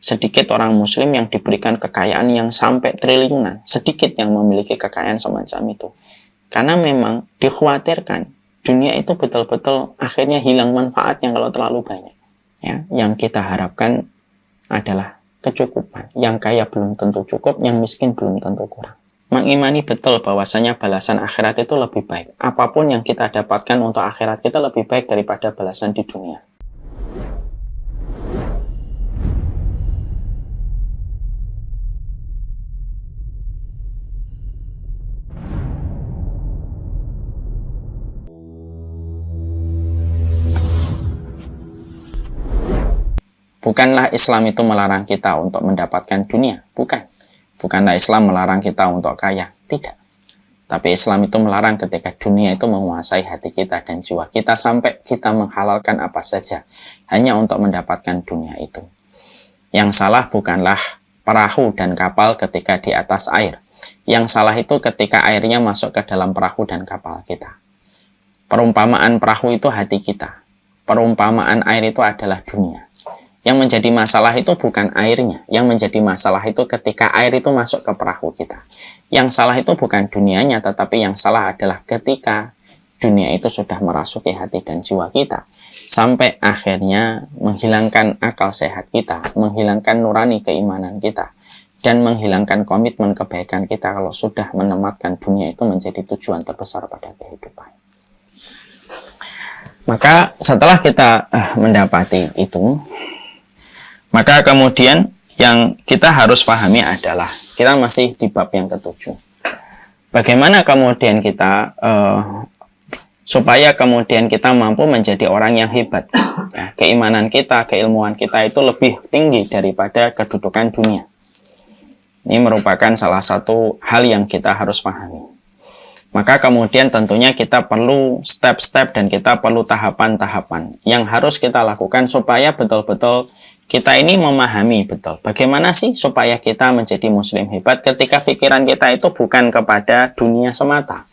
sedikit orang muslim yang diberikan kekayaan yang sampai triliunan, sedikit yang memiliki kekayaan semacam itu. Karena memang dikhawatirkan dunia itu betul-betul akhirnya hilang manfaatnya kalau terlalu banyak. Ya, yang kita harapkan adalah kecukupan. Yang kaya belum tentu cukup, yang miskin belum tentu kurang. Mengimani betul bahwasanya balasan akhirat itu lebih baik. Apapun yang kita dapatkan untuk akhirat kita lebih baik daripada balasan di dunia. Bukanlah Islam itu melarang kita untuk mendapatkan dunia. Bukanlah Islam melarang kita untuk kaya. Tidak. Tapi Islam itu melarang ketika dunia itu menguasai hati kita dan jiwa kita sampai kita menghalalkan apa saja hanya untuk mendapatkan dunia itu. Yang salah bukanlah perahu dan kapal ketika di atas air. Yang salah itu ketika airnya masuk ke dalam perahu dan kapal kita. Perumpamaan perahu itu hati kita. Perumpamaan air itu adalah dunia. Yang menjadi masalah itu bukan airnya. Yang menjadi masalah itu ketika air itu masuk ke perahu kita. Yang salah itu bukan dunianya, tetapi yang salah adalah ketika dunia itu sudah merasuki hati dan jiwa kita. Sampai akhirnya menghilangkan akal sehat kita, menghilangkan nurani keimanan kita, dan menghilangkan komitmen kebaikan kita kalau sudah menempatkan dunia itu menjadi tujuan terbesar pada kehidupan. Maka setelah kita mendapati itu, maka kemudian yang kita harus pahami adalah kita masih di bab yang ke-7. Bagaimana kemudian kita supaya kemudian kita mampu menjadi orang yang hebat. Ya, keimanan kita, keilmuan kita itu lebih tinggi daripada kedudukan dunia. Ini merupakan salah satu hal yang kita harus pahami. Maka kemudian tentunya kita perlu step-step dan kita perlu tahapan-tahapan yang harus kita lakukan supaya betul-betul kita ini memahami betul bagaimana sih supaya kita menjadi muslim hebat ketika pikiran kita itu bukan kepada dunia semata.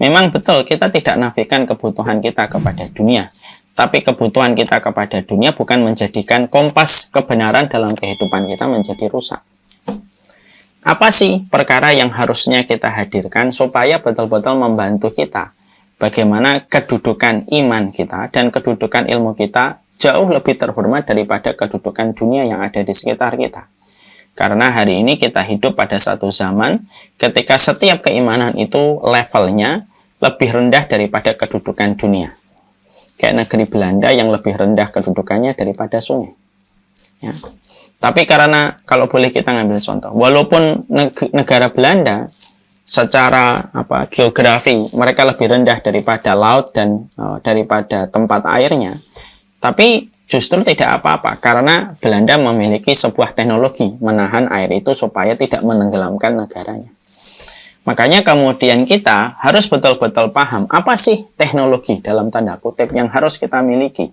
Memang betul kita tidak nafikan kebutuhan kita kepada dunia, tapi kebutuhan kita kepada dunia bukan menjadikan kompas kebenaran dalam kehidupan kita menjadi rusak. Apa sih perkara yang harusnya kita hadirkan supaya betul-betul membantu kita? Bagaimana kedudukan iman kita dan kedudukan ilmu kita jauh lebih terhormat daripada kedudukan dunia yang ada di sekitar kita. Karena hari ini kita hidup pada satu zaman ketika setiap keimanan itu levelnya lebih rendah daripada kedudukan dunia. Kayak negeri Belanda yang lebih rendah kedudukannya daripada sungai. Ya. Tapi karena kalau boleh kita ngambil contoh, walaupun negara Belanda secara geografi mereka lebih rendah daripada laut dan daripada tempat airnya, tapi justru tidak apa-apa karena Belanda memiliki sebuah teknologi menahan air itu supaya tidak menenggelamkan negaranya. Makanya kemudian kita harus betul-betul paham apa sih teknologi dalam tanda kutip yang harus kita miliki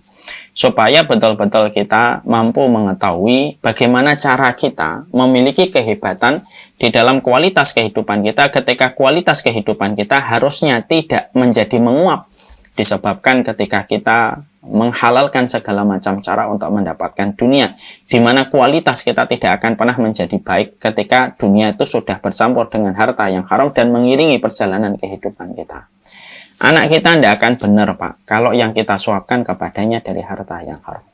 supaya betul-betul kita mampu mengetahui bagaimana cara kita memiliki kehebatan di dalam kualitas kehidupan kita ketika kualitas kehidupan kita harusnya tidak menjadi menguap disebabkan ketika kita menghalalkan segala macam cara untuk mendapatkan dunia, di mana kualitas kita tidak akan pernah menjadi baik ketika dunia itu sudah bercampur dengan harta yang haram dan mengiringi perjalanan kehidupan kita. Anak kita tidak akan benar, Pak, kalau yang kita suapkan kepadanya dari harta yang haram.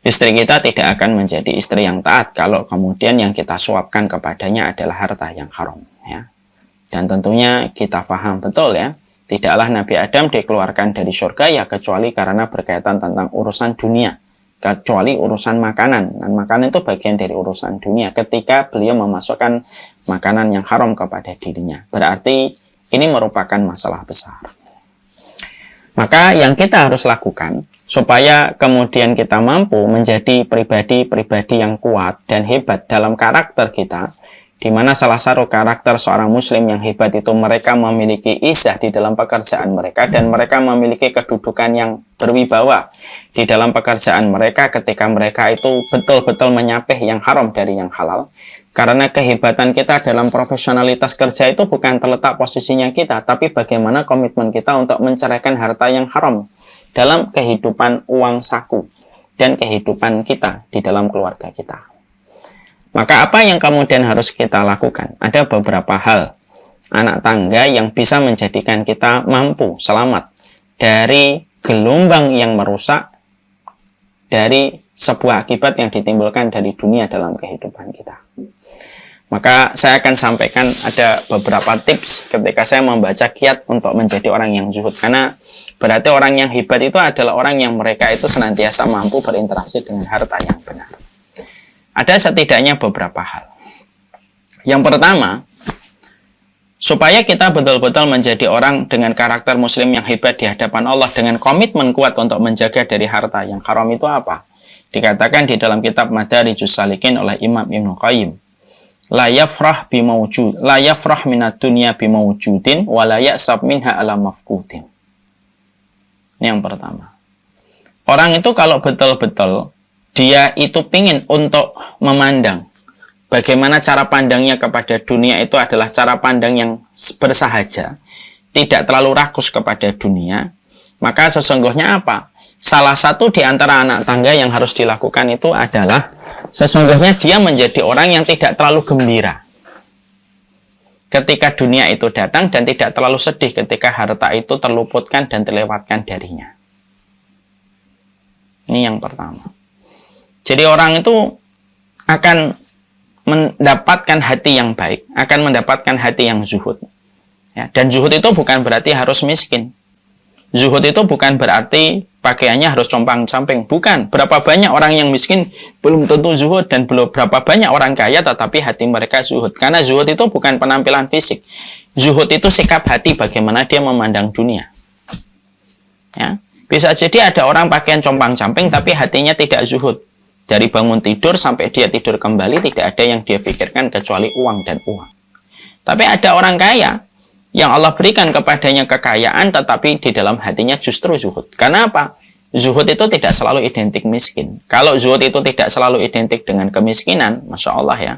Istri kita tidak akan menjadi istri yang taat kalau kemudian yang kita suapkan kepadanya adalah harta yang haram. Ya. Dan tentunya kita paham betul ya, tidaklah Nabi Adam dikeluarkan dari surga ya kecuali karena berkaitan tentang urusan dunia, kecuali urusan makanan. Dan makanan itu bagian dari urusan dunia ketika beliau memasukkan makanan yang haram kepada dirinya. Berarti ini merupakan masalah besar. Maka yang kita harus lakukan supaya kemudian kita mampu menjadi pribadi-pribadi yang kuat dan hebat dalam karakter kita, di mana salah satu karakter seorang muslim yang hebat itu mereka memiliki izzah di dalam pekerjaan mereka dan mereka memiliki kedudukan yang berwibawa di dalam pekerjaan mereka ketika mereka itu betul-betul menyapih yang haram dari yang halal. Karena kehebatan kita dalam profesionalitas kerja itu bukan terletak posisinya kita, tapi bagaimana komitmen kita untuk menceraikan harta yang haram dalam kehidupan uang saku. dan kehidupan kita di dalam keluarga kita. Maka apa yang kemudian harus kita lakukan? Ada beberapa hal anak tangga yang bisa menjadikan kita mampu selamat dari gelombang yang merusak, dari sebuah akibat yang ditimbulkan dari dunia dalam kehidupan kita. Maka saya akan sampaikan ada beberapa tips ketika saya membaca kiat untuk menjadi orang yang zuhud. Karena berarti orang yang hebat itu adalah orang yang mereka itu senantiasa mampu berinteraksi dengan harta yang benar. Ada setidaknya beberapa hal. Yang pertama, supaya kita betul-betul menjadi orang dengan karakter muslim yang hebat di hadapan Allah dengan komitmen kuat untuk menjaga dari harta yang haram itu apa? Dikatakan di dalam kitab Madarijus Salikin oleh Imam Ibnu Qayyim, la yafrah minad dunya bimawjudin wa la ya'sab minha ala mafqudin. Yang pertama, orang itu kalau betul-betul dia itu pingin untuk memandang bagaimana cara pandangnya kepada dunia itu adalah cara pandang yang bersahaja, tidak terlalu rakus kepada dunia, maka sesungguhnya apa? Salah satu di antara anak tangga yang harus dilakukan itu adalah sesungguhnya dia menjadi orang yang tidak terlalu gembira ketika dunia itu datang dan tidak terlalu sedih ketika harta itu terluputkan dan terlewatkan darinya. Ini yang pertama. Jadi orang itu akan mendapatkan hati yang baik, akan mendapatkan hati yang zuhud. Ya, dan zuhud itu bukan berarti harus miskin. Zuhud itu bukan berarti pakaiannya harus compang-camping. Bukan. Berapa banyak orang yang miskin belum tentu zuhud, dan belum berapa banyak orang kaya tetapi hati mereka zuhud. Karena zuhud itu bukan penampilan fisik. Zuhud itu sikap hati bagaimana dia memandang dunia. Ya. Bisa jadi ada orang pakaian compang-camping tapi hatinya tidak zuhud. Dari bangun tidur sampai dia tidur kembali tidak ada yang dia pikirkan kecuali uang dan uang. Tapi ada orang kaya yang Allah berikan kepadanya kekayaan tetapi di dalam hatinya justru zuhud. Karena apa? Zuhud itu tidak selalu identik miskin. Kalau zuhud itu tidak selalu identik dengan kemiskinan, Masya Allah ya.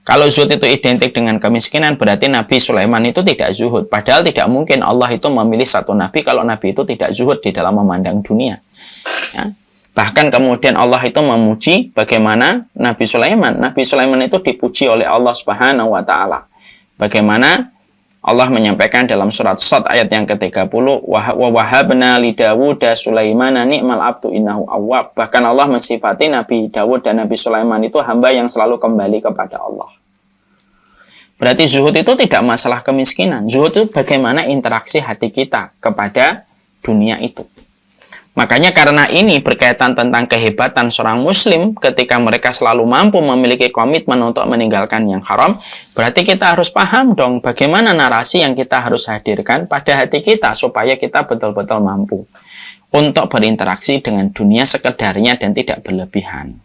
Kalau zuhud itu identik dengan kemiskinan berarti Nabi Sulaiman itu tidak zuhud. Padahal tidak mungkin Allah itu memilih satu Nabi kalau Nabi itu tidak zuhud di dalam memandang dunia. Ya. Bahkan kemudian Allah itu memuji bagaimana Nabi Sulaiman. Nabi Sulaiman itu dipuji oleh Allah Subhanahu wa taala. Bagaimana Allah menyampaikan dalam surat Shad ayat yang ke-30, wa wahabna li Dawuda Sulaimana ni'mal abdu innahu awwab. Bahkan Allah mensifati Nabi Dawud dan Nabi Sulaiman itu hamba yang selalu kembali kepada Allah. Berarti zuhud itu tidak masalah kemiskinan. Zuhud itu bagaimana interaksi hati kita kepada dunia itu. Makanya karena ini berkaitan tentang kehebatan seorang muslim ketika mereka selalu mampu memiliki komitmen untuk meninggalkan yang haram, berarti kita harus paham dong bagaimana narasi yang kita harus hadirkan pada hati kita supaya kita betul-betul mampu untuk berinteraksi dengan dunia sekedarnya dan tidak berlebihan.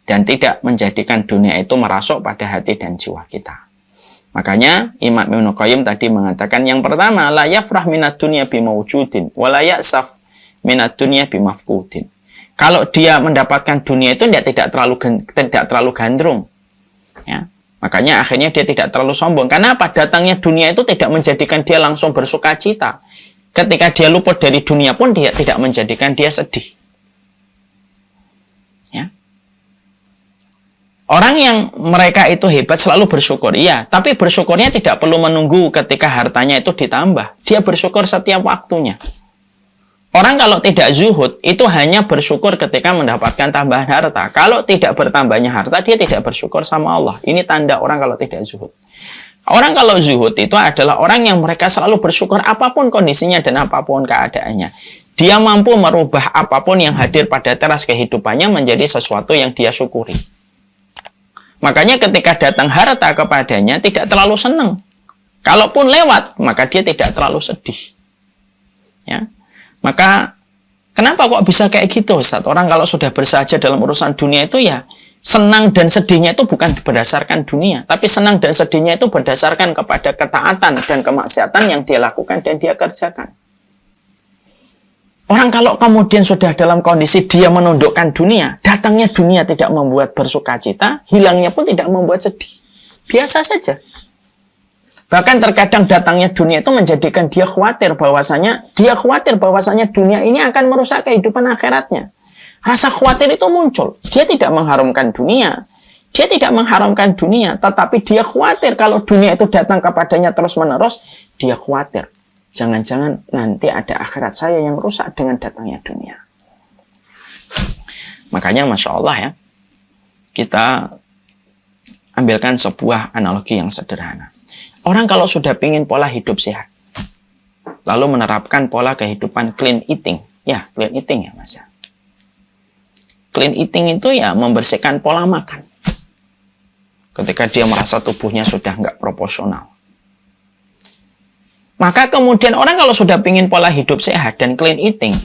Dan tidak menjadikan dunia itu merasuk pada hati dan jiwa kita. Makanya Imam Ibnu Qayyim tadi mengatakan yang pertama, la yafrah minad dunya bimawjudin wa la ya'saf minat dunia bimafkudin. Kalau dia mendapatkan dunia itu tidak terlalu gandrung. Ya. Makanya akhirnya dia tidak terlalu sombong. Karena apa? Datangnya dunia itu tidak menjadikan dia langsung bersuka cita. Ketika dia luput dari dunia pun dia tidak menjadikan dia sedih. Ya. Orang yang mereka itu hebat selalu bersyukur. Iya, tapi bersyukurnya tidak perlu menunggu ketika hartanya itu ditambah. Dia bersyukur setiap waktunya. Orang kalau tidak zuhud, itu hanya bersyukur ketika mendapatkan tambahan harta. Kalau tidak bertambahnya harta, dia tidak bersyukur sama Allah. Ini tanda orang kalau tidak zuhud. Orang kalau zuhud itu adalah orang yang mereka selalu bersyukur apapun kondisinya dan apapun keadaannya. Dia mampu merubah apapun yang hadir pada teras kehidupannya menjadi sesuatu yang dia syukuri. Makanya ketika datang harta kepadanya, tidak terlalu senang. Kalaupun lewat, maka dia tidak terlalu sedih. Ya. Maka, kenapa kok bisa kayak gitu, Ustaz? Orang kalau sudah bersahaja dalam urusan dunia itu ya, senang dan sedihnya itu bukan berdasarkan dunia, tapi senang dan sedihnya itu berdasarkan kepada ketaatan dan kemaksiatan yang dia lakukan dan dia kerjakan. Orang kalau kemudian sudah dalam kondisi dia menundukkan dunia, datangnya dunia tidak membuat bersukacita, hilangnya pun tidak membuat sedih. Biasa saja. Bahkan terkadang datangnya dunia itu menjadikan dia khawatir bahwasanya dunia ini akan merusak kehidupan akhiratnya. Rasa khawatir itu muncul. Dia tidak mengharumkan dunia. Dia tidak mengharamkan dunia, tetapi dia khawatir kalau dunia itu datang kepadanya terus-menerus, dia khawatir. Jangan-jangan nanti ada akhirat saya yang rusak dengan datangnya dunia. Makanya Masya Allah ya, kita ambilkan sebuah analogi yang sederhana. Orang kalau sudah ingin pola hidup sehat, lalu menerapkan pola kehidupan clean eating. Ya, clean eating ya Mas ya. Clean eating itu ya membersihkan pola makan. Ketika dia merasa tubuhnya sudah nggak proporsional. Maka kemudian orang kalau sudah ingin pola hidup sehat dan clean eating,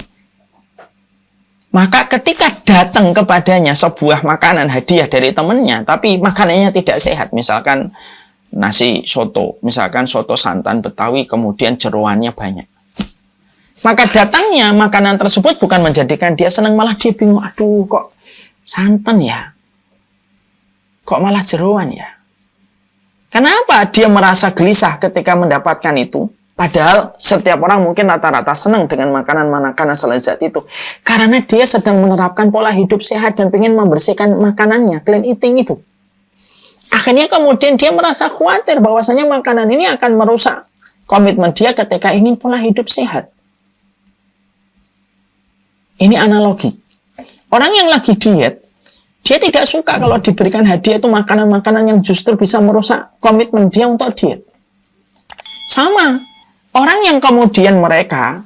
maka ketika datang kepadanya sebuah makanan hadiah dari temannya, tapi makanannya tidak sehat, misalkan nasi soto, misalkan soto santan Betawi, kemudian jeroannya banyak. Maka datangnya makanan tersebut bukan menjadikan dia senang, malah dia bingung, aduh kok santan ya? Kok malah jeroan ya? Kenapa dia merasa gelisah ketika mendapatkan itu? Padahal setiap orang mungkin rata-rata senang dengan makanan-makanan selezat itu. Karena dia sedang menerapkan pola hidup sehat dan ingin membersihkan makanannya, clean eating itu. Akhirnya kemudian dia merasa khawatir bahwasanya makanan ini akan merusak komitmen dia ketika ingin pola hidup sehat. Ini analogi. Orang yang lagi diet, dia tidak suka kalau diberikan hadiah itu makanan-makanan yang justru bisa merusak komitmen dia untuk diet. Sama, orang yang kemudian mereka,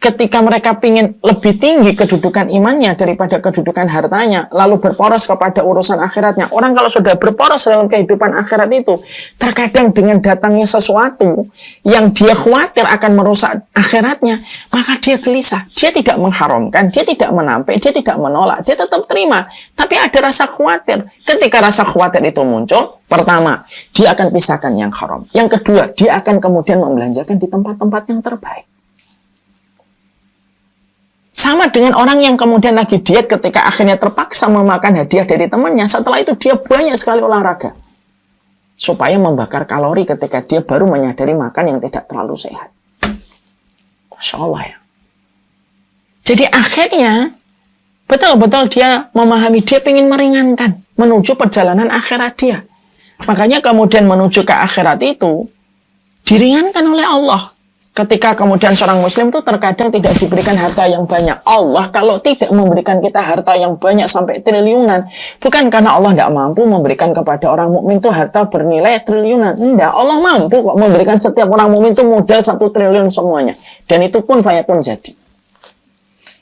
ketika mereka ingin lebih tinggi kedudukan imannya daripada kedudukan hartanya, lalu berporos kepada urusan akhiratnya. Orang kalau sudah berporos dalam kehidupan akhirat itu, terkadang dengan datangnya sesuatu yang dia khawatir akan merusak akhiratnya, maka dia gelisah. Dia tidak mengharamkan, dia tidak menampik, dia tidak menolak, dia tetap terima. Tapi ada rasa khawatir. Ketika rasa khawatir itu muncul, pertama, dia akan pisahkan yang haram. Yang kedua, dia akan kemudian membelanjakan di tempat-tempat yang terbaik. Sama dengan orang yang kemudian lagi diet ketika akhirnya terpaksa memakan hadiah dari temannya. Setelah itu dia banyak sekali olahraga. Supaya membakar kalori ketika dia baru menyadari makan yang tidak terlalu sehat. Masya Allah ya. Jadi akhirnya betul-betul dia memahami, dia ingin meringankan menuju perjalanan akhirat dia. Makanya kemudian menuju ke akhirat itu diringankan oleh Allah. Ketika kemudian seorang muslim itu terkadang tidak diberikan harta yang banyak. Allah kalau tidak memberikan kita harta yang banyak sampai triliunan, bukan karena Allah tidak mampu memberikan kepada orang mukmin itu harta bernilai triliunan. Tidak, Allah mampu kok memberikan setiap orang mukmin itu modal 1 triliun semuanya. Dan itu pun fayakun jadi.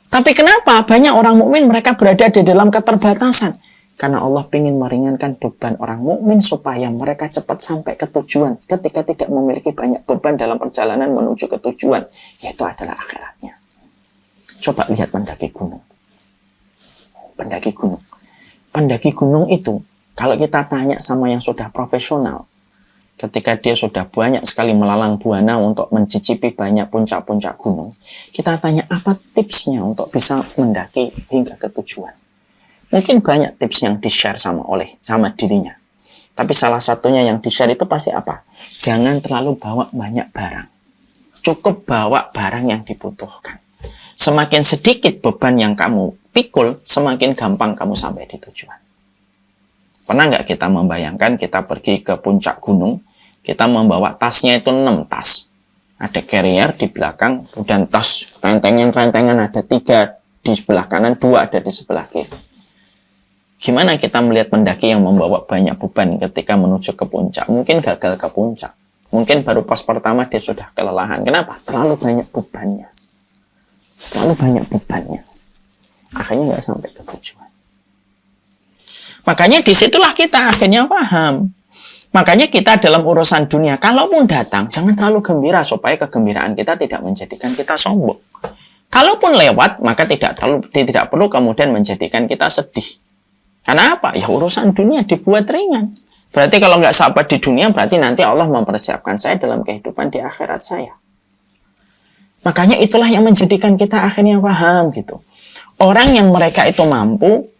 Tapi kenapa banyak orang mukmin mereka berada di dalam keterbatasan? Karena Allah ingin meringankan beban orang mukmin supaya mereka cepat sampai ke tujuan ketika tidak memiliki banyak beban dalam perjalanan menuju ke tujuan, yaitu adalah akhiratnya. Coba lihat pendaki gunung. Pendaki gunung itu, kalau kita tanya sama yang sudah profesional, ketika dia sudah banyak sekali melalang buana untuk mencicipi banyak puncak-puncak gunung, kita tanya apa tipsnya untuk bisa mendaki hingga ke tujuan. Mungkin banyak tips yang di-share sama dirinya. Tapi salah satunya yang di-share itu pasti apa? Jangan terlalu bawa banyak barang. Cukup bawa barang yang dibutuhkan. Semakin sedikit beban yang kamu pikul, semakin gampang kamu sampai di tujuan. Pernah nggak kita membayangkan kita pergi ke puncak gunung, kita membawa tasnya itu 6 tas. Ada carrier di belakang, kemudian tas rentengan ada 3 di sebelah kanan, 2 ada di sebelah kiri. Gimana kita melihat pendaki yang membawa banyak beban ketika menuju ke puncak? Mungkin gagal ke puncak. Mungkin baru pos pertama dia sudah kelelahan. Kenapa? Terlalu banyak bebannya. Akhirnya nggak sampai ke tujuan. Makanya disitulah kita akhirnya paham. Makanya kita dalam urusan dunia, kalaupun datang, jangan terlalu gembira supaya kegembiraan kita tidak menjadikan kita sombong. Kalaupun lewat, maka tidak perlu kemudian menjadikan kita sedih. Karena apa? Ya urusan dunia dibuat ringan. Berarti kalau nggak sabar di dunia, berarti nanti Allah mempersiapkan saya dalam kehidupan di akhirat saya. Makanya itulah yang menjadikan kita akhirnya paham gitu. Orang yang mereka itu mampu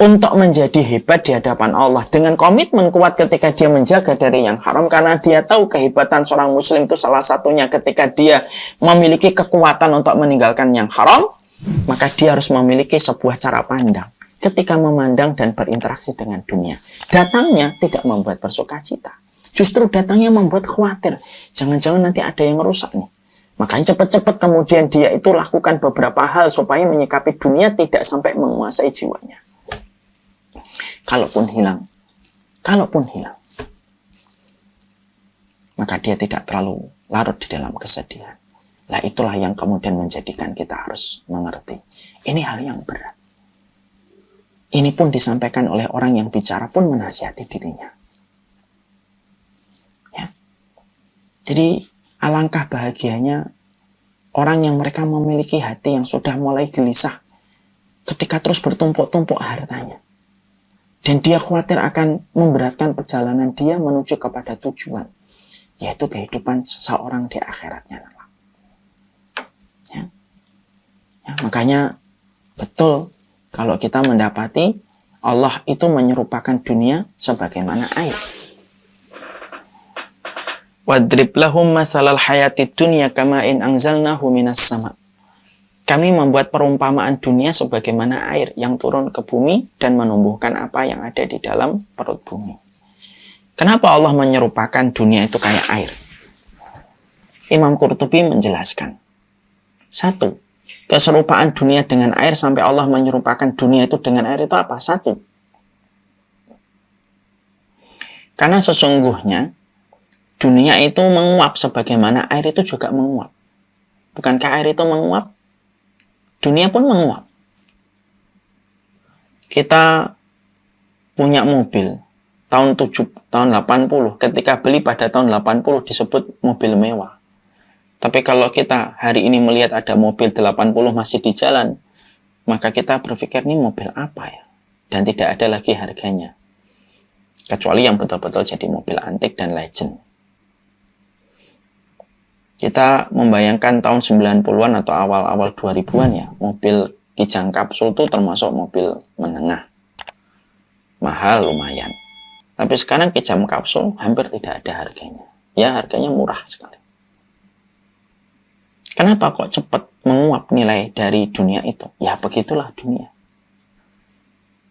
untuk menjadi hebat di hadapan Allah dengan komitmen kuat ketika dia menjaga dari yang haram, karena dia tahu kehebatan seorang muslim itu salah satunya ketika dia memiliki kekuatan untuk meninggalkan yang haram. maka dia harus memiliki sebuah cara pandang ketika memandang dan berinteraksi dengan dunia. Datangnya tidak membuat bersukacita, justru datangnya membuat khawatir. Jangan-jangan nanti ada yang merusak nih. Makanya cepat-cepat kemudian dia itu lakukan beberapa hal supaya menyikapi dunia tidak sampai menguasai jiwanya. Kalaupun hilang, maka dia tidak terlalu larut di dalam kesedihan. Nah, itulah yang kemudian menjadikan kita harus mengerti. Ini hal yang berat. Ini pun disampaikan oleh orang yang bicara pun menasihati dirinya. Ya. Jadi alangkah bahagianya orang yang mereka memiliki hati yang sudah mulai gelisah ketika terus bertumpuk-tumpuk hartanya. Dan dia khawatir akan memberatkan perjalanan dia menuju kepada tujuan, yaitu kehidupan seseorang di akhiratnya. Ya, makanya betul kalau kita mendapati Allah itu menyerupakan dunia sebagaimana air. Wadrib lahum masalal hayatid dunya kama'in anzalnahu minas sama. Kami membuat perumpamaan dunia sebagaimana air yang turun ke bumi dan menumbuhkan apa yang ada di dalam perut bumi. Kenapa Allah menyerupakan dunia itu kayak air? Imam Qurtubi menjelaskan. 1. Keserupaan dunia dengan air sampai Allah menyerupakan dunia itu dengan air itu apa? 1. Karena sesungguhnya dunia itu menguap sebagaimana air itu juga menguap. Bukankah air itu menguap? Dunia pun menguap. Kita punya mobil tahun 80, ketika beli pada tahun 80 disebut mobil mewah. Tapi kalau kita hari ini melihat ada mobil 80 masih di jalan, maka kita berpikir ini mobil apa ya? Dan tidak ada lagi harganya. Kecuali yang betul-betul jadi mobil antik dan legend. Kita membayangkan tahun 90-an atau awal-awal 2000-an ya, mobil Kijang Kapsul itu termasuk mobil menengah. Mahal lumayan. Tapi sekarang Kijang Kapsul hampir tidak ada harganya. Ya, harganya murah sekali. Kenapa kok cepat menguap nilai dari dunia itu? Ya begitulah dunia.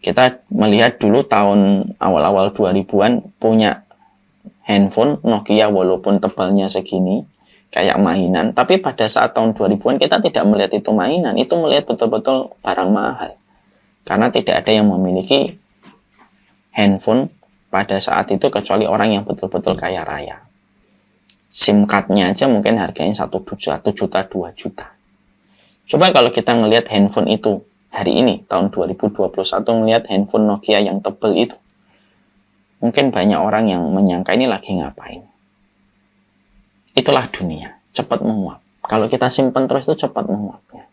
Kita melihat dulu tahun awal-awal 2000-an punya handphone Nokia walaupun tebalnya segini, kayak mainan. Tapi pada saat tahun 2000-an kita tidak melihat itu mainan, itu melihat betul-betul barang mahal. Karena tidak ada yang memiliki handphone pada saat itu kecuali orang yang betul-betul kaya raya. SIM card-nya aja mungkin harganya 1 juta, 2 juta. Coba kalau kita ngelihat handphone itu hari ini, tahun 2021, ngelihat handphone Nokia yang tebal itu. Mungkin banyak orang yang menyangka ini lagi ngapain. Itulah dunia, cepat menguap. Kalau kita simpan terus itu cepat menguapnya.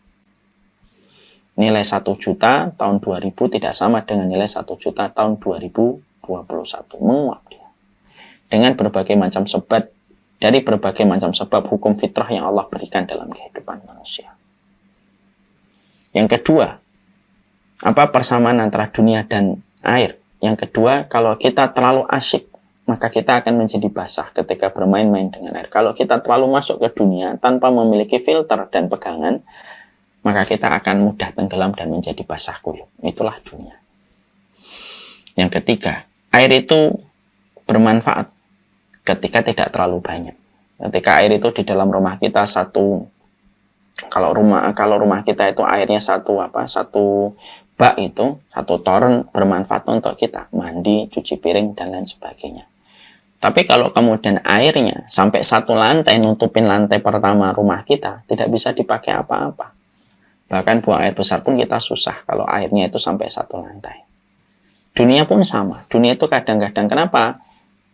Nilai 1 juta tahun 2000 tidak sama dengan nilai 1 juta tahun 2021. Menguap dia. Dengan berbagai macam sebab, dari berbagai macam sebab hukum fitrah yang Allah berikan dalam kehidupan manusia. Yang kedua, apa persamaan antara dunia dan air? Yang kedua, kalau kita terlalu asyik, maka kita akan menjadi basah ketika bermain-main dengan air. Kalau kita terlalu masuk ke dunia tanpa memiliki filter dan pegangan, maka kita akan mudah tenggelam dan menjadi basah kuyup. Itulah dunia. Yang ketiga, air itu bermanfaat ketika tidak terlalu banyak. Ketika air itu di dalam rumah kita kalau rumah kita itu airnya satu bak itu, 1 toren, bermanfaat untuk kita mandi, cuci piring dan lain sebagainya. Tapi kalau kemudian airnya sampai 1 lantai nutupin lantai pertama rumah kita, tidak bisa dipakai apa-apa. Bahkan buang air besar pun kita susah kalau airnya itu sampai 1 lantai. Dunia pun sama. Dunia itu kadang-kadang kenapa?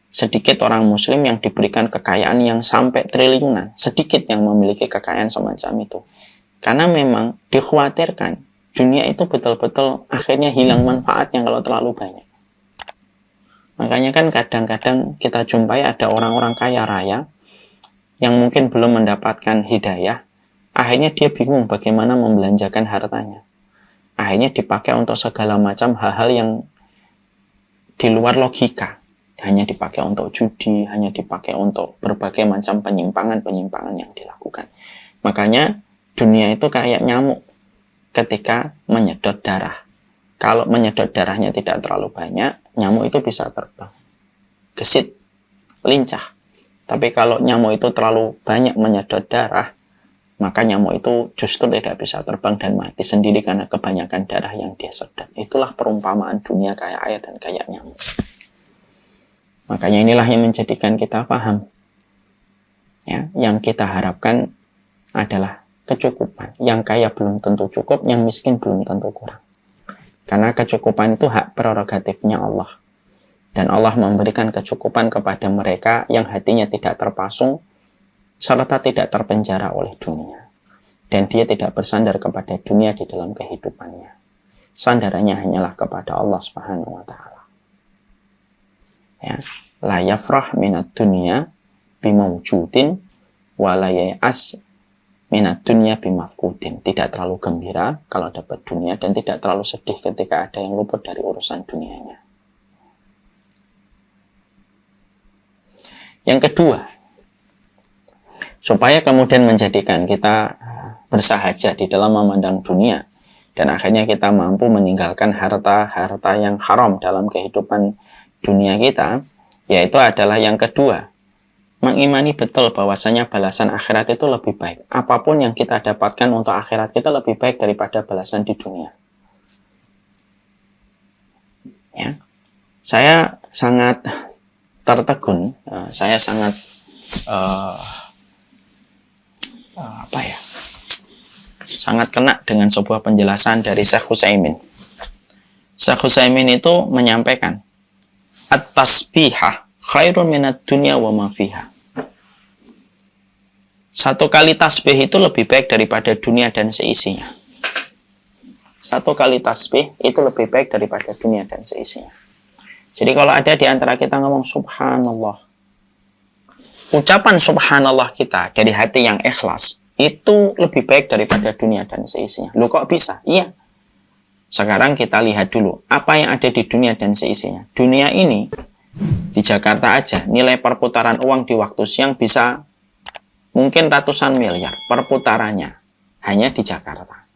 Sedikit orang muslim yang diberikan kekayaan yang sampai triliunan. Sedikit yang memiliki kekayaan semacam itu. Karena memang dikhawatirkan dunia itu betul-betul akhirnya hilang manfaatnya kalau terlalu banyak. Makanya kan kadang-kadang kita jumpai ada orang-orang kaya raya yang mungkin belum mendapatkan hidayah. Akhirnya dia bingung bagaimana membelanjakan hartanya. Akhirnya dipakai untuk segala macam hal-hal yang di luar logika. Hanya dipakai untuk judi, hanya dipakai untuk berbagai macam penyimpangan-penyimpangan yang dilakukan. Makanya dunia itu kayak nyamuk. ketika menyedot darah. Kalau menyedot darahnya tidak terlalu banyak, nyamuk itu bisa terbang. Gesit, lincah. Tapi kalau nyamuk itu terlalu banyak menyedot darah, maka nyamuk itu justru tidak bisa terbang dan mati sendiri karena kebanyakan darah yang dia sedot. Itulah perumpamaan dunia kayak air dan kayak nyamuk. Makanya inilah yang menjadikan kita paham. Ya, yang kita harapkan adalah kecukupan. Yang kaya belum tentu cukup, yang miskin belum tentu kurang. Karena kecukupan itu hak prerogatifnya Allah. Dan Allah memberikan kecukupan kepada mereka yang hatinya tidak terpasung, serta tidak terpenjara oleh dunia. Dan dia tidak bersandar kepada dunia di dalam kehidupannya. Sandarannya hanyalah kepada Allah Subhanahu wa Ta'ala. Ya. La yafrah minat dunya bimawjudin wa la ya'as minat dunya bimafkudin. Tidak terlalu gembira kalau dapat dunia dan tidak terlalu sedih ketika ada yang luput dari urusan dunianya. Yang kedua, supaya kemudian menjadikan kita bersahaja di dalam memandang dunia dan akhirnya kita mampu meninggalkan harta-harta yang haram dalam kehidupan dunia kita, yaitu adalah yang kedua, mengimani betul bahwasanya balasan akhirat itu lebih baik. Apapun yang kita dapatkan untuk akhirat kita lebih baik daripada balasan di dunia. Ya, saya sangat tertegun, saya sangat sangat kena dengan sebuah penjelasan dari Syekh Utsaimin. Syekh Utsaimin itu menyampaikan, at-tasbihah khairun minad dunya wa ma fiha. Satu kali tasbih itu lebih baik daripada dunia dan seisinya. Satu kali tasbih itu lebih baik daripada dunia dan seisinya. Jadi kalau ada di antara kita ngomong subhanallah, ucapan subhanallah kita dari hati yang ikhlas itu lebih baik daripada dunia dan seisinya. Loh kok bisa? Iya. Sekarang kita lihat dulu apa yang ada di dunia dan seisinya. Dunia ini di Jakarta aja nilai perputaran uang di waktu siang bisa mungkin ratusan miliar perputarannya hanya di Jakarta.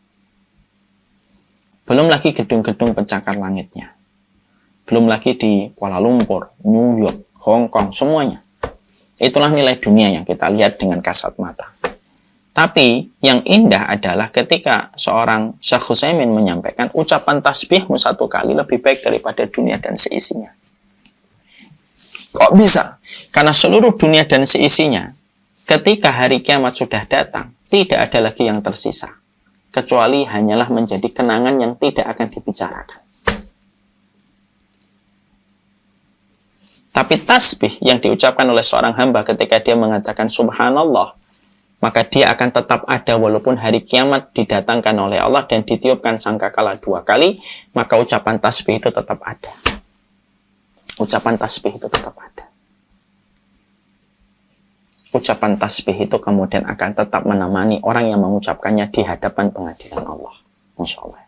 Belum lagi gedung-gedung pencakar langitnya. Belum lagi di Kuala Lumpur, New York, Hong Kong, semuanya. Itulah nilai dunia yang kita lihat dengan kasat mata. Tapi yang indah adalah ketika seorang Syekh Utsaimin menyampaikan ucapan tasbihmu satu kali lebih baik daripada dunia dan seisinya. Kok bisa? Karena seluruh dunia dan seisinya ketika hari kiamat sudah datang, tidak ada lagi yang tersisa. Kecuali hanyalah menjadi kenangan yang tidak akan dibicarakan. Tapi tasbih yang diucapkan oleh seorang hamba ketika dia mengatakan subhanallah, maka dia akan tetap ada walaupun hari kiamat didatangkan oleh Allah dan ditiupkan sangkakala 2 kali, maka ucapan tasbih itu tetap ada. Ucapan tasbih itu tetap ada. Ucapan tasbih itu kemudian akan tetap menemani orang yang mengucapkannya di hadapan pengadilan Allah. Masya Allah.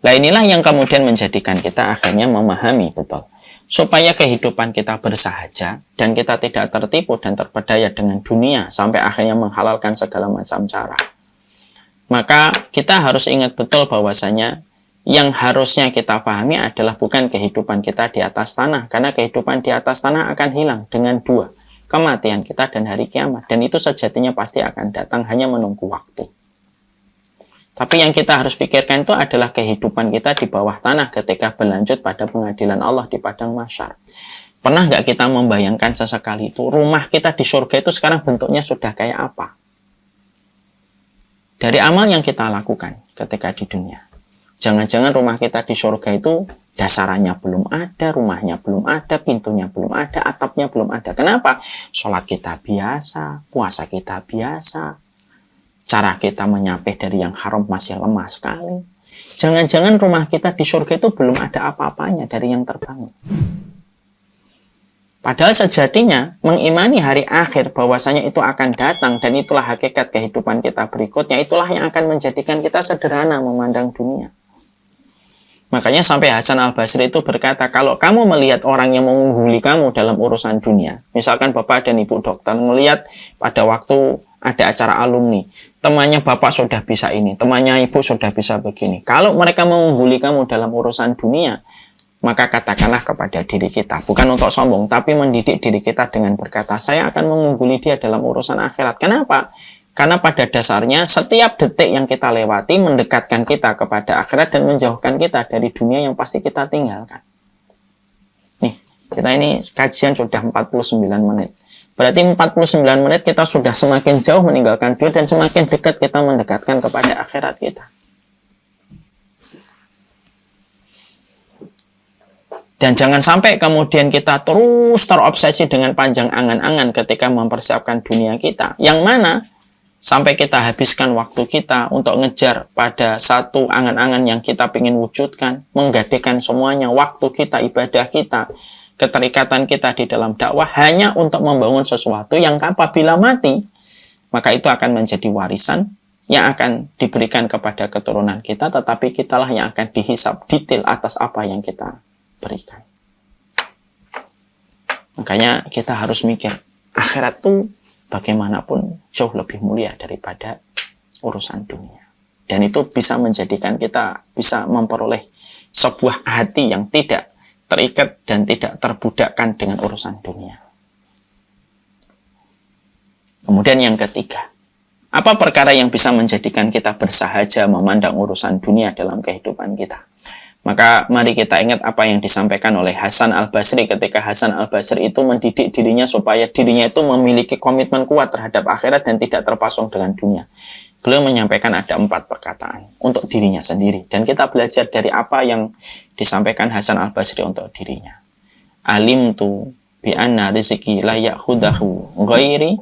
Nah inilah yang kemudian menjadikan kita akhirnya memahami betul. Supaya kehidupan kita bersahaja dan kita tidak tertipu dan terpedaya dengan dunia sampai akhirnya menghalalkan segala macam cara. Maka kita harus ingat betul bahwasanya yang harusnya kita pahami adalah bukan kehidupan kita di atas tanah. Karena kehidupan di atas tanah akan hilang dengan 2. Kematian kita dan hari kiamat. Dan itu sejatinya pasti akan datang hanya menunggu waktu. Tapi yang kita harus pikirkan itu adalah kehidupan kita di bawah tanah ketika berlanjut pada pengadilan Allah di padang mahsyar. Pernah nggak kita membayangkan sesekali itu rumah kita di surga itu sekarang bentuknya sudah kayak apa? Dari amal yang kita lakukan ketika di dunia. Jangan-jangan rumah kita di surga itu dasarannya belum ada, rumahnya belum ada, pintunya belum ada, atapnya belum ada. Kenapa? Sholat kita biasa, puasa kita biasa. Cara kita menyapih dari yang haram masih lemah sekali. Jangan-jangan rumah kita di surga itu belum ada apa-apanya dari yang terbangun. Padahal sejatinya mengimani hari akhir bahwasanya itu akan datang dan itulah hakikat kehidupan kita berikutnya. Itulah yang akan menjadikan kita sederhana memandang dunia. Makanya sampai Hasan Al-Basri itu berkata, kalau kamu melihat orang yang mengungguli kamu dalam urusan dunia, misalkan bapak dan ibu dokter melihat pada waktu ada acara alumni, temannya bapak sudah bisa ini, temannya ibu sudah bisa begini. Kalau mereka mengungguli kamu dalam urusan dunia, maka katakanlah kepada diri kita, bukan untuk sombong, tapi mendidik diri kita dengan berkata, saya akan mengungguli dia dalam urusan akhirat. Kenapa? Karena pada dasarnya setiap detik yang kita lewati mendekatkan kita kepada akhirat dan menjauhkan kita dari dunia yang pasti kita tinggalkan. Nih, kita ini kajian sudah 49 menit. Berarti 49 menit kita sudah semakin jauh meninggalkan dunia dan semakin dekat kita mendekatkan kepada akhirat kita. Dan jangan sampai kemudian kita terus terobsesi dengan panjang angan-angan ketika mempersiapkan dunia kita. Yang mana sampai kita habiskan waktu kita untuk ngejar pada satu angan-angan yang kita ingin wujudkan, menggadekan semuanya, waktu kita, ibadah kita, keterikatan kita di dalam dakwah hanya untuk membangun sesuatu yang apabila mati, maka itu akan menjadi warisan yang akan diberikan kepada keturunan kita, tetapi kitalah yang akan dihisab detail atas apa yang kita berikan. Makanya kita harus mikir, akhirat tuh bagaimanapun jauh lebih mulia daripada urusan dunia. Dan itu bisa menjadikan kita bisa memperoleh sebuah hati yang tidak terikat dan tidak terbudakkan dengan urusan dunia. Kemudian yang ketiga, apa perkara yang bisa menjadikan kita bersahaja memandang urusan dunia dalam kehidupan kita? Maka mari kita ingat apa yang disampaikan oleh Hasan Al-Basri ketika Hasan Al-Basri itu mendidik dirinya supaya dirinya itu memiliki komitmen kuat terhadap akhirat dan tidak terpasung dengan dunia. Beliau menyampaikan ada 4 perkataan untuk dirinya sendiri. Dan kita belajar dari apa yang disampaikan Hasan Al-Basri untuk dirinya. Alimtu bi anna rizqi la ya'khudahu ghairi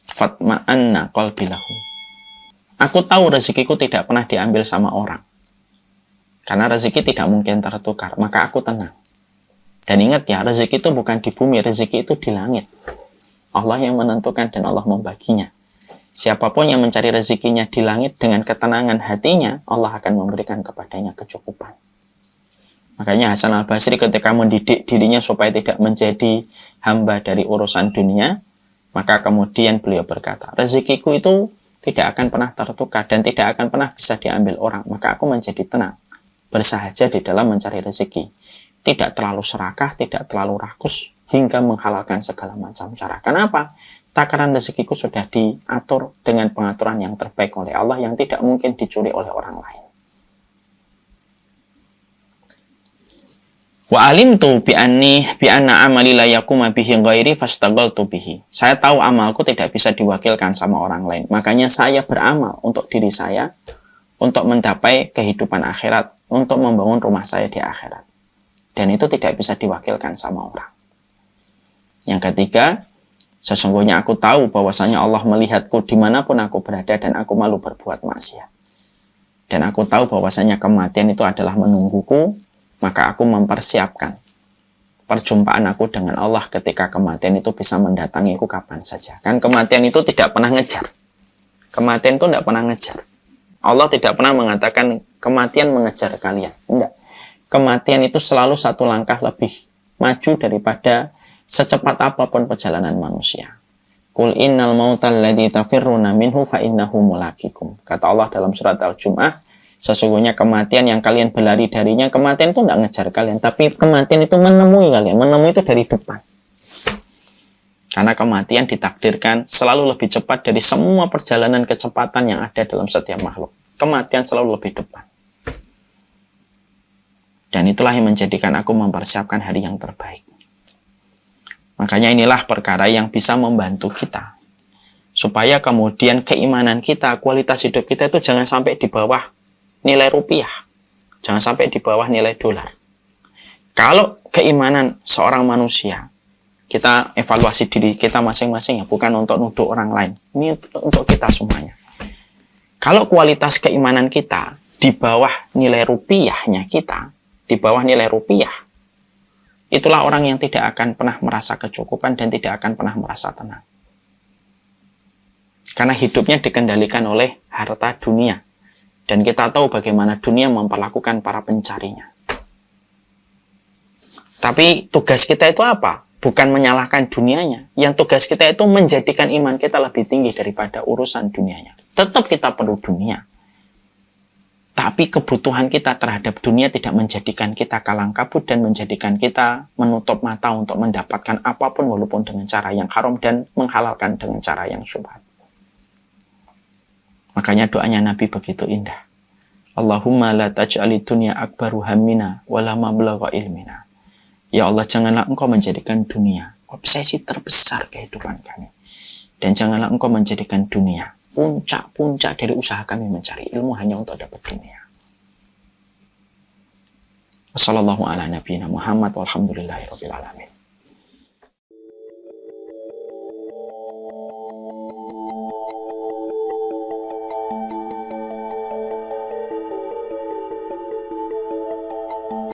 fatma'anna qalbi lahu. Aku tahu rezekiku tidak pernah diambil sama orang. Karena rezeki tidak mungkin tertukar, maka aku tenang. Dan ingat ya, rezeki itu bukan di bumi, rezeki itu di langit. Allah yang menentukan dan Allah membaginya. Siapapun yang mencari rezekinya di langit dengan ketenangan hatinya, Allah akan memberikan kepadanya kecukupan. Makanya Hasan Al-Basri ketika mendidik dirinya supaya tidak menjadi hamba dari urusan dunia, maka kemudian beliau berkata, rezekiku itu tidak akan pernah tertukar dan tidak akan pernah bisa diambil orang. Maka aku menjadi tenang, bersahaja di dalam mencari rezeki. Tidak terlalu serakah, tidak terlalu rakus, hingga menghalalkan segala macam cara. Kenapa? Takaran rezekiku sudah diatur dengan pengaturan yang terbaik oleh Allah yang tidak mungkin dicuri oleh orang lain. Wa alimtu bi anna amali la yakuma bihi ghairi fastaghaltu bihi. Saya tahu amalku tidak bisa diwakilkan sama orang lain. Makanya saya beramal untuk diri saya, untuk mencapai kehidupan akhirat, untuk membangun rumah saya di akhirat. Dan itu tidak bisa diwakilkan sama orang. Yang ketiga, sesungguhnya aku tahu bahwasanya Allah melihatku dimanapun aku berada dan aku malu berbuat maksiat. Dan aku tahu bahwasanya kematian itu adalah menungguku, maka aku mempersiapkan perjumpaan aku dengan Allah ketika kematian itu bisa mendatangiku kapan saja. Kan kematian itu tidak pernah ngejar. Kematian itu tidak pernah ngejar. Allah tidak pernah mengatakan kematian mengejar kalian. Tidak. Kematian itu selalu satu langkah lebih maju daripada secepat apapun perjalanan manusia. Qul innal mautal ladzi tafirruna minhu fa innahu mulaqikum. Kata Allah dalam surat Al-Jum'ah, sesungguhnya kematian yang kalian berlari darinya, kematian itu tidak ngejar kalian, tapi kematian itu menemui kalian. Menemui itu dari depan. Karena kematian ditakdirkan selalu lebih cepat dari semua perjalanan kecepatan yang ada dalam setiap makhluk. Kematian selalu lebih depan. Dan itulah yang menjadikan aku mempersiapkan hari yang terbaik. Makanya inilah perkara yang bisa membantu kita. Supaya kemudian keimanan kita, kualitas hidup kita itu jangan sampai di bawah nilai rupiah. Jangan sampai di bawah nilai dolar. Kalau keimanan seorang manusia, kita evaluasi diri kita masing-masing ya, bukan untuk nuduh orang lain. Ini untuk kita semuanya. Kalau kualitas keimanan kita di bawah nilai rupiahnya kita, di bawah nilai rupiah, itulah orang yang tidak akan pernah merasa kecukupan dan tidak akan pernah merasa tenang. Karena hidupnya dikendalikan oleh harta dunia. Dan kita tahu bagaimana dunia memperlakukan para pencarinya. Tapi tugas kita itu apa? Bukan menyalahkan dunianya. Yang tugas kita itu menjadikan iman kita lebih tinggi daripada urusan dunianya. Tetap kita perlu dunia. Tapi kebutuhan kita terhadap dunia tidak menjadikan kita kalang kabut dan menjadikan kita menutup mata untuk mendapatkan apapun walaupun dengan cara yang haram dan menghalalkan dengan cara yang syubhat. Makanya doanya Nabi begitu indah. Allahumma la taj'ali dunya akbaru hammina wala mablagha ilmina. Ya Allah, janganlah engkau menjadikan dunia obsesi terbesar kehidupan kami. Dan janganlah engkau menjadikan dunia puncak-puncak dari usaha kami mencari ilmu hanya untuk dapat dunia. Wassallallahu ala nabiyina Muhammad walhamdulillahi rabbil alamin.